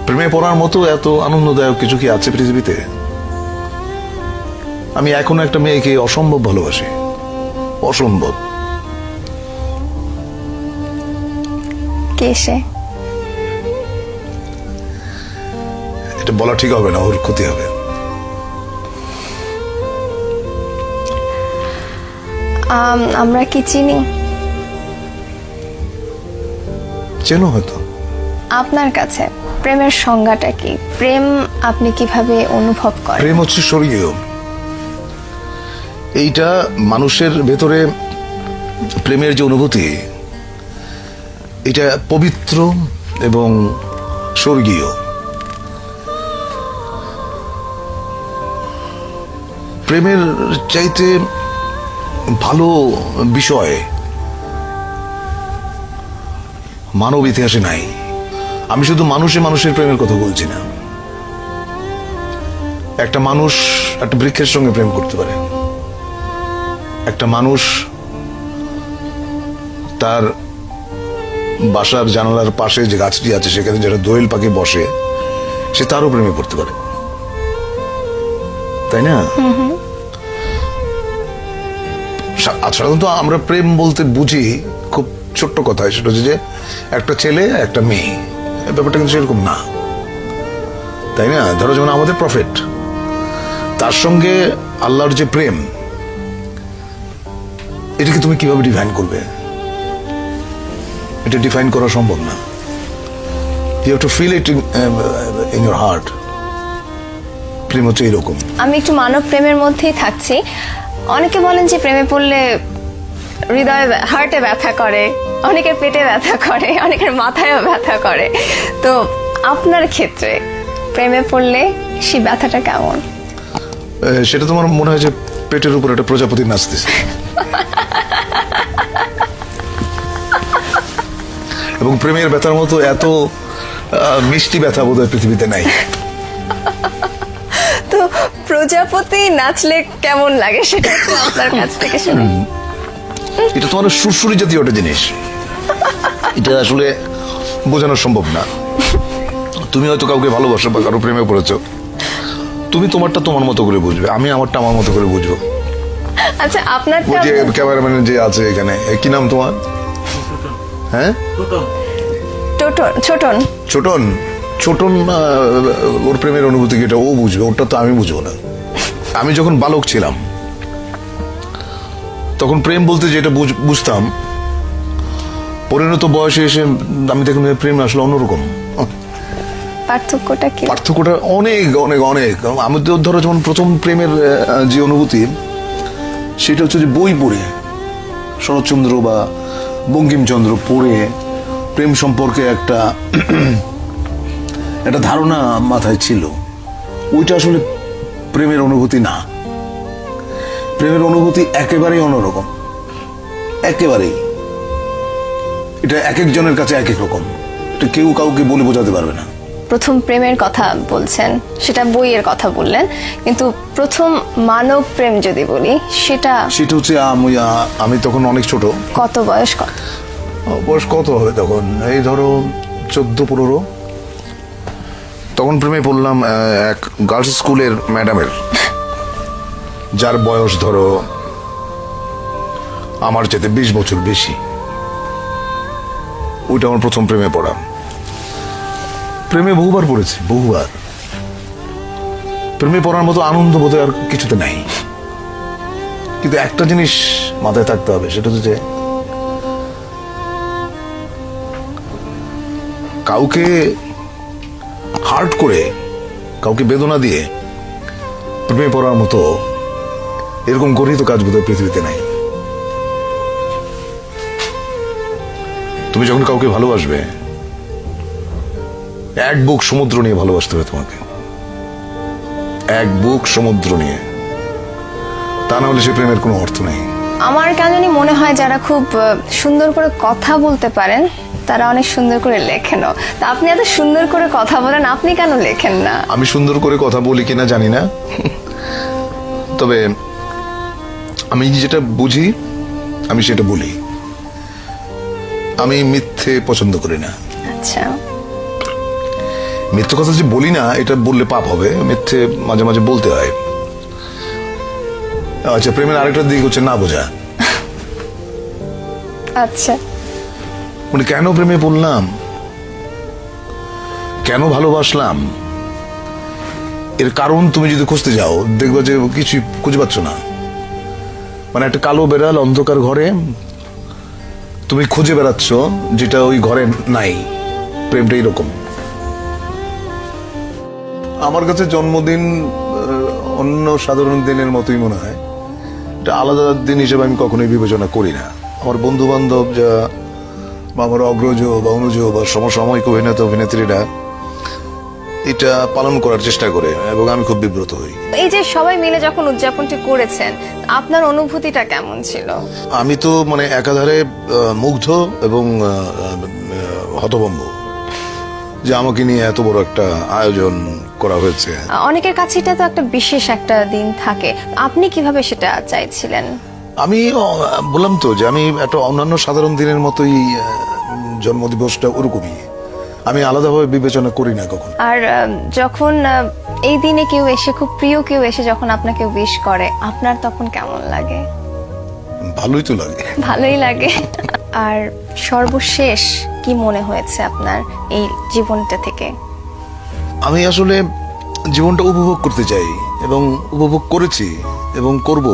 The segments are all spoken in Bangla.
প্রেমে পড়ার মতো এত আনন্দদায়ক কিছু কি আছে পৃথিবীতে? আমি এখনো একটা মেয়েকে অসম্ভব ভালোবাসি, অসম্ভব। কে সে? এটা বলা ঠিক হবে না, ওর ক্ষতি হবে। আমরা কি চিনি? চেনো হয়তো। আপনার কাছে প্রেমের সংজ্ঞাটা কি? প্রেম আপনি কিভাবে অনুভব করেন? প্রেম হচ্ছে স্বর্গীয়। এইটা মানুষের ভেতরে প্রেমের যে অনুভূতি, এটা পবিত্র এবং স্বর্গীয়। প্রেমের চাইতে ভালো বিষয় মানব ইতিহাসে নাই। আমি শুধু মানুষের প্রেমের কথা বলছি না। একটা মানুষ একটা বৃক্ষের সঙ্গে প্রেম করতে পারে, একটা মানুষ তার বাসার জানালার পাশে যে গাছটি আছে সেখানে যারা দোয়েল পাখি বসে, সে তারও প্রেমে পড়তে পারে, তাই না? সাধারণত আমরা প্রেম বলতে বুঝি খুব ছোট্ট কথা, সেটা হচ্ছে যে একটা ছেলে একটা মেয়ে। ব্যাপারটা কিন্তু সেরকম না, তাই না? ধরো যেমন আমাদের প্রফেট, তার সঙ্গে আল্লাহর যে প্রেম, এটাকে তুমি কিভাবে ডিফাইন করবে? এটা ডিফাইন করা সম্ভব না। You have to feel it in your heart. প্রেম হচ্ছে এরকম। আমি একটু মানব প্রেমের মধ্যেই থাকছি। অনেকে বলেন যে প্রেমে পড়লে হৃদয়ে হার্টে ব্যথা করে, অনেকের পেটে ব্যথা করে, অনেকের মাথায়ও ব্যথা করে। তো আপনার ক্ষেত্রে প্রেমে পড়লে সেই ব্যথাটা কেমন? সেটা তোমার মনে হয় যে পেটের উপর একটা প্রজাপতি নাচতেছে, এবং প্রেমের ব্যথার মতো এত মিষ্টি ব্যথা বোধহয় পৃথিবীতে নাই। তো প্রজাপতি নাচলে কেমন লাগে সেটা একটু আপনার কাছ থেকে শুনি। এটা তোমার সুরসুরি জাতীয় একটা জিনিস, এটা আসলে বোঝানো সম্ভব না। তুমি হয়তো কাউকে ভালোবাসো বা কারো প্রেমে পড়েছো, তুমি তোমারটা তোমার মতো করে বুঝবে, আমি আমারটা আমার মতো করে বুঝবো। আচ্ছা, আপনারটা? ওই যে ক্যামেরাম্যান যে আছে এখানে, কি নাম তোমার? হ্যাঁ, ছোটন। ছোটন। ছোটন ওর প্রেমের অনুভূতি কি এটা ও বুঝবে, ওটা তো আমি বুঝবো না। আমি যখন বালক ছিলাম তখন প্রেম বলতে যেটা বুঝতাম, পরিণত বয়সে এসে আমি দেখলাম প্রেম আসলে অন্যরকম। পার্থক্যটা কি? পার্থক্যটা অনেক অনেক অনেক। আমি তো ধরো যেমন প্রথম প্রেমের যে অনুভূতি, সেটা হচ্ছে যে বই পড়ে, শরৎচন্দ্র বা বঙ্কিমচন্দ্র পড়ে প্রেম সম্পর্কে একটা ধারণা মাথায় ছিল। ওইটা আসলে প্রেমের অনুভূতি না। প্রেমের অনুভূতি একেবারেই অন্যরকম, একেবারেই। এটা এক একজনের কাছে এক এক রকম, এটা কেউ কাউকে বলে বোঝাতে পারবে না। প্রথম প্রেমের কথা বলছেন, সেটা বইয়ের কথা বললেন, কিন্তু প্রথম মানব প্রেম যদি বলি সেটা হচ্ছে আমি তখন অনেক ছোট। কত বয়স? বয়স কত হবে তখন? এই ধরো 14-15। তখন প্রেমে পড়লাম এক গার্লস স্কুলের ম্যাডামের, যার বয়স ধরো আমার চেয়ে 20 বছর বেশি। ওইটা আমার প্রথম প্রেমে পড়া। প্রেমে বহুবার পড়েছি, বহুবার। প্রেমে পড়ার মতো আনন্দ বোধ আর কিছুতে নাই। কিন্তু একটা জিনিস মাথায় থাকতে হবে, সেটা হচ্ছে যে কাউকে হার্ট করে, কাউকে বেদনা দিয়ে প্রেমে পড়ার মতো এরকম গরিত কাজ বোধহয় পৃথিবীতে নাই। তুমি যখন কাউকে ভালোবাসবে, এক বুক সমুদ্র নিয়ে ভালোবাসতে হবে তোমাকে, এক বুক সমুদ্র নিয়ে। তা না হলে সে প্রেমের কোনো অর্থ নেই। আমার কেন জানি মনে হয় যারা খুব সুন্দর করে কথা বলতে পারেন তারা অনেক সুন্দর করে লেখেনও। তা আপনি এত সুন্দর করে কথা বলেন, আপনি কেন লেখেন না? আমি সুন্দর করে কথা বলি কিনা জানি না, তবে আমি যেটা বুঝি আমি সেটা বলি। আমি মিথ্যে পছন্দ করি না। আচ্ছা, মিথ্যে কথা যে বলি না এটা বললে পাপ হবে, মিথ্যে মাঝে মাঝে বলতে হয়। আচ্ছা, প্রেমের আরেকটা দিক হচ্ছে না বোঝা। আচ্ছা, মানে কেন প্রেমে পড়লাম, কেন ভালোবাসলাম, এর কারণ তুমি যদি খুঁজতে যাও দেখবে যে কিছু খুঁজে পাচ্ছ না। মানে একটা কালো বেড়াল অন্ধকার ঘরে তুমি খুঁজে বেড়াচ্ছ যেটা ওই ঘরে নাই। প্রেমটা এরকম। আমার কাছে জন্মদিন অন্য সাধারণ দিনের মতোই মনে হয়। এটা আলাদা দিন হিসেবে আমি কখনোই বিবেচনা করি না। আমার বন্ধু বান্ধব যা বা আমার অগ্রজ বা অনুজ বা সমসাময়িক অভিনেতা অভিনেত্রীরা এটা পালন করার চেষ্টা করে এবং আমি খুব বিব্রত হই। এই যে সবাই মিলে যখন উদযাপনটি করেছেন, আপনার অনুভূতিটা কেমন ছিল? আমি তো মানে একাধারে মুগ্ধ এবং হতভম্ব যে আমাকে নিয়ে এত বড় একটা আয়োজন করা হয়েছে। অনেকের কাছে এটা তো একটা বিশেষ একটা দিন থাকে, আপনি কিভাবে সেটা চাইছিলেন? আমি বললাম তো যে আমি একটা অন্যান্য সাধারণ দিনের মতোই জন্মদিবসটা ওরকমই, আমি আলাদাভাবে বিবেচনা করি না কখন। আর যখন এই দিনে কেউ এসে, খুব প্রিয় কেউ এসে যখন আপনাকে উইশ করে, আপনার তখন কেমন লাগে? ভালোই তো লাগে। ভালোই লাগে। আর সর্বশেষ কি মনে হয়েছে আপনার এই জীবনটা থেকে? আমি আসলে জীবনটা উপভোগ করতে চাই এবং উপভোগ করেছি এবং করব,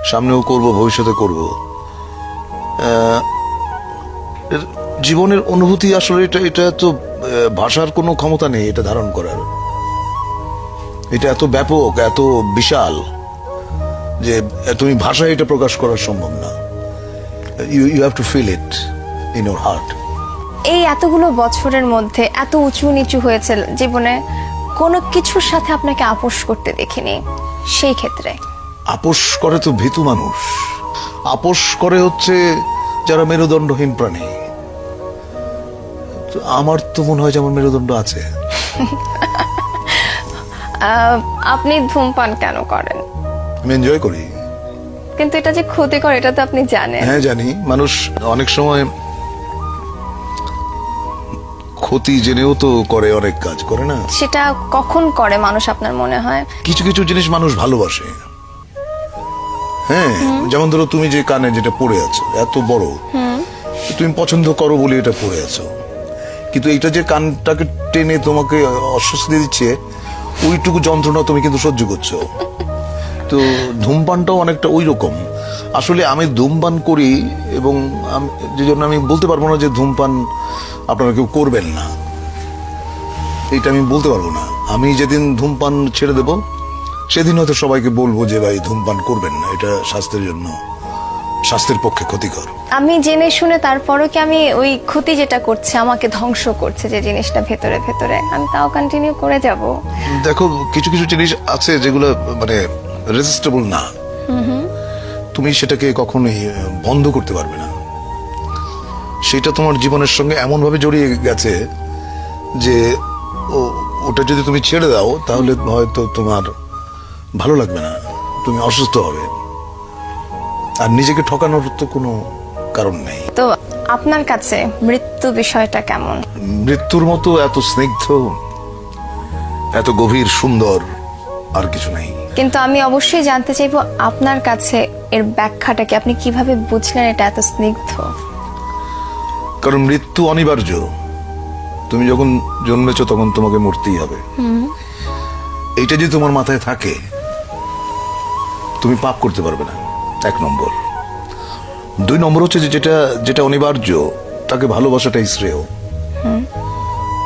সামনেও করব, ভবিষ্যতে করব। জীবনের অনুভূতি আসলে এটা তো ভাষার কোনো ক্ষমতা নেই এটা ধারণ করার। এটা এত ব্যাপক, এত বিশাল যে তুমি ভাষায় এটা প্রকাশ করা সম্ভব না। You have to feel it in your heart. এই এতগুলো বছরের মধ্যে এত উঁচু নিচু হয়েছে জীবনে, কোনো কিছুর সাথে আপনাকে আপোষ করতে দেখিনি। সেই ক্ষেত্রে আপোষ করে তো ভীতু মানুষ, আপোষ করে হচ্ছে যারা মেরুদণ্ডহীন প্রাণী। আমার তো মনে হয় যেমন মেরুদণ্ড আছে। আপনি ধূমপান কেন করেন? আমি এনজয় করি। কিন্তু এটা যে ক্ষতিকর এটা তো আপনি জানেন। হ্যাঁ জানি। মানুষ অনেক সময় ক্ষতি জেনেও তো করে, অনেক কাজ করে না। সেটা কখন করে মানুষ আপনার মনে হয়? কিছু কিছু জিনিস মানুষ ভালোবাসে। হ্যাঁ, যেমন ধরো তুমি যে কানে যেটা পড়ে আছো এত বড়, তুমি পছন্দ করো বলে এটা পড়ে আছো, কিন্তু এইটা যে কানটাকে টেনে তোমাকে অস্বস্তি দিচ্ছে, ওইটুকু যন্ত্রণা তুমি কিন্তু সহ্য করছো। তো ধূমপানটাও অনেকটা ওই রকম। আসলে আমি ধূমপান করি এবং যে জন্য আমি বলতে পারবো না যে ধূমপান আপনারা কেউ করবেন না, এটা আমি বলতে পারবো না। আমি যেদিন ধূমপান ছেড়ে দেব সেদিন হয়তো সবাইকে বলবো যে ভাই ধূমপান করবেন না, এটা স্বাস্থ্যের জন্য, স্বাস্থ্যের পক্ষে ক্ষতিকর। আমি জেনে শুনে তারপরও কি আমি ওই ক্ষতি যেটা করছে, আমাকে ধ্বংস করছে যে জিনিসটা ভেতরে ভেতরে, আমি তাও কন্টিনিউ করে যাব? দেখো, কিছু কিছু জিনিস আছে যেগুলো মানে রেজিস্টেবল না, তুমি সেটাকে কখনোই বন্ধ করতে পারবে না। সেটা তোমার জীবনের সঙ্গে এমন ভাবে জড়িয়ে গেছে যে ওটা যদি তুমি ছেড়ে দাও তাহলে হয়তো তোমার ভালো লাগবে না, তুমি অসুস্থ হবে। আর নিজেকে ঠকানোর তো কোনো কারণ নেই। তো আপনার কাছে মৃত্যু বিষয়টা কেমন? মৃত্যুর মতো এত স্নিগ্ধ, এত গভীর, সুন্দর আর কিছু নেই। কিন্তু আমি অবশ্যই জানতে চাইবো আপনার কাছে এর ব্যাখ্যাটা কি, আপনি কিভাবে বুঝলেন এটা এত স্নিগ্ধ? কারণ মৃত্যু অনিবার্য। তুমি যখন জন্মেছো তখন তোমাকে মরতেই হবে। এইটা যদি তোমার মাথায় থাকে তুমি পাপ করতে পারবে না, 1 নম্বর। 2 নম্বর হচ্ছে যে যেটা অনিবার্য তাকে ভালোবাসাটাই শ্রেয়।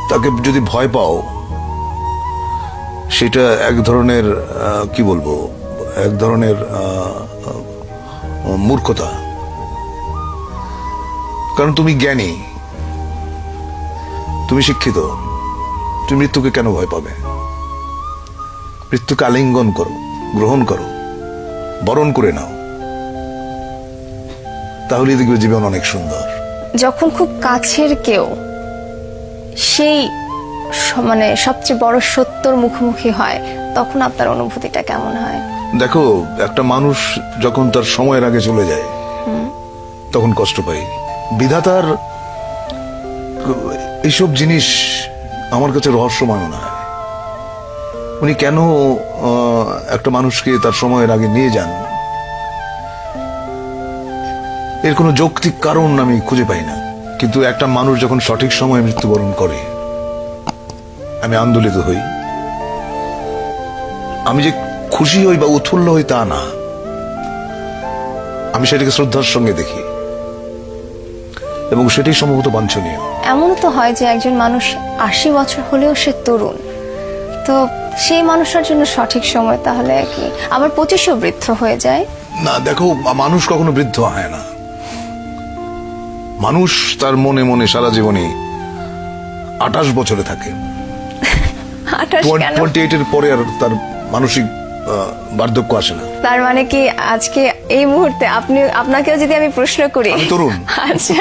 তাকে যদি ভয় পাও সেটা এক ধরনের কি বলবো, এক ধরনের মূর্খতা। কারণ তুমি জ্ঞানী, তুমি শিক্ষিত, তুমি মৃত্যুকে কেন ভয় পাবে? মৃত্যুকে আলিঙ্গন করো, গ্রহণ করো, বরণ করে নাও, তাহলে দেখবে জীবন অনেক সুন্দর। যখন খুব কাছের কেউ সেই মানে সবচেয়ে বড় সত্যর মুখোমুখি হয়, তখন আপনার অনুভূতিটা কেমন হয়? দেখো, একটা মানুষ যখন তার সময়ের আগে চলে যায় তখন কষ্ট পাই। বিধাতার এইসব জিনিস আমার কাছে রহস্যময় মনে হয়। উনি কেন একটা মানুষকে তার সময়ের আগে নিয়ে যান, এর কোনো যৌক্তিক কারণ আমি খুঁজে পাই না। কিন্তু একটা মানুষ যখন সঠিক সময়ে মৃত্যুবরণ করে, আমি আন্দোলিত হই। আমি যে খুশি হই বা উৎফুল্ল হই তা না, আমি সেটাকে শ্রদ্ধার সঙ্গে দেখি এবং সেটাই সম্ভবত বাঞ্ছনীয়। এমনও তো হয় যে একজন মানুষ 80 বছর হলেও সে তরুণ, তো সেই মানুষটার জন্য সঠিক সময় তাহলে কি আবার 25ও বৃদ্ধ হয়ে যায়? না দেখো, মানুষ কখনো বৃদ্ধ হয় না। মানুষ তার মনে মনে সারা জীবনে 28 বছরে থাকে। 28 কেন? 28 এর পরে আর তার মানসিক বার্ধক্য আসে না। তার মানে কি আজকে এই মুহূর্তে আপনাকেও যদি আমি প্রশ্ন করি, আমি তরুণ। আচ্ছা